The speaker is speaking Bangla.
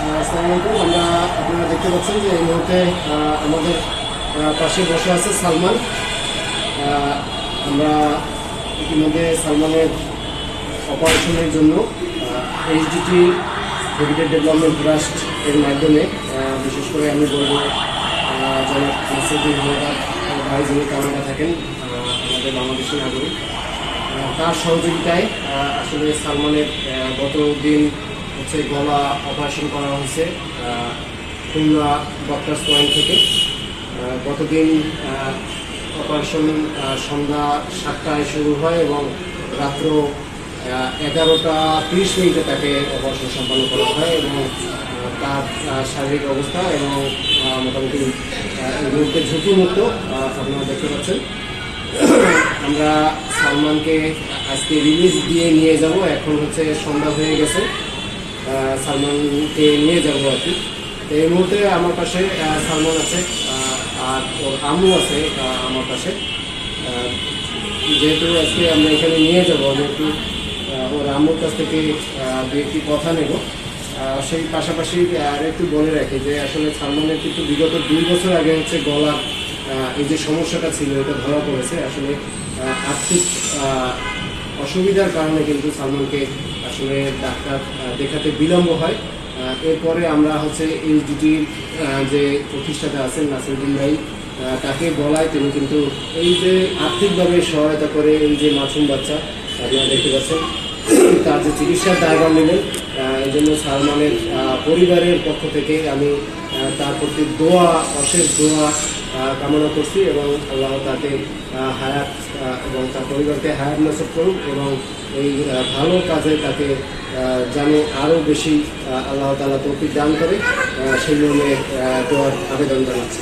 আসসালামু আলাইকুম। আপনারা দেখতে পাচ্ছেন যে এই মুহূর্তে আমাদের পাশে বসে আছে সালমান। আমরা ইতিমধ্যে সালমানের অপারেশনের জন্য এইচডিটি হেবিটেট ডেভেলপমেন্ট ট্রাস্ট এর মাধ্যমে, বিশেষ করে আমি বলব জনাব নাসিরুদ্দিন হাওলাদার ভাই, যিনি কানাডা থাকেন, আমাদের বাংলাদেশি নাগরিক, তার সহযোগিতায় আসলে সালমানের গত দিন গলা অপারেশন করা হয়েছে খুলনা ডক্টরস পয়েন্ট থেকে। গতদিন অপারেশন সন্ধ্যা 7টায় শুরু হয় এবং রাত্র 11:30 তাকে অপারেশন সম্পন্ন করা হয় এবং তার শারীরিক অবস্থা এবং মোটামুটি এই মুহূর্তে ঝুঁকিমুক্ত আপনারা দেখতে পাচ্ছেন। আমরা সালমানকে আজকে রিলিজ দিয়ে নিয়ে যাব। এখন সন্ধ্যা হয়ে গেছে, সালমানকে নিয়ে যাবো আর কি। তো এই মুহূর্তে আমার পাশে সালমান আছে আর ওর আম্মু আছে আমার পাশে। যেহেতু আজকে আমরা এখানে নিয়ে যাবো, আমি একটু ওর আম্মুর কাছ থেকে দু একটি কথা নেব। সেই পাশাপাশি আর একটু বলে রাখি যে আসলে সালমানের কিন্তু বিগত 2 বছর আগে গলার এই যে সমস্যাটা ছিল এটা ধরা পড়েছে। আসলে আর্থিক অসুবিধার কারণে কিন্তু সালমানকে আসলে ডাক্তার দেখাতে বিলম্ব হয়। এরপরে আমরা এইচডিটির যে প্রতিষ্ঠাতা আছেন নাসিরুদ্দিন ভাই, তাকে বলায় তিনি কিন্তু এই যে আর্থিকভাবে সহায়তা করে এই যে মাসুম বাচ্চা আপনারা দেখতে পাচ্ছেন তার যে চিকিৎসার দায়ভার নেবেন। এই জন্য সালমানের পরিবারের পক্ষ থেকে আমি তার প্রতি অশেষ দোয়া কামনা করছি এবং আল্লাহ তাকে হায়াত এবং তার পরিবারকে হায়াত নসিব করুক এবং এই ভালো কাজে তাকে যেন আরও বেশি আল্লাহ তাআলা তৌফিক দান করে, সেই নিয়মে দোয়ার আবেদন জানাচ্ছি।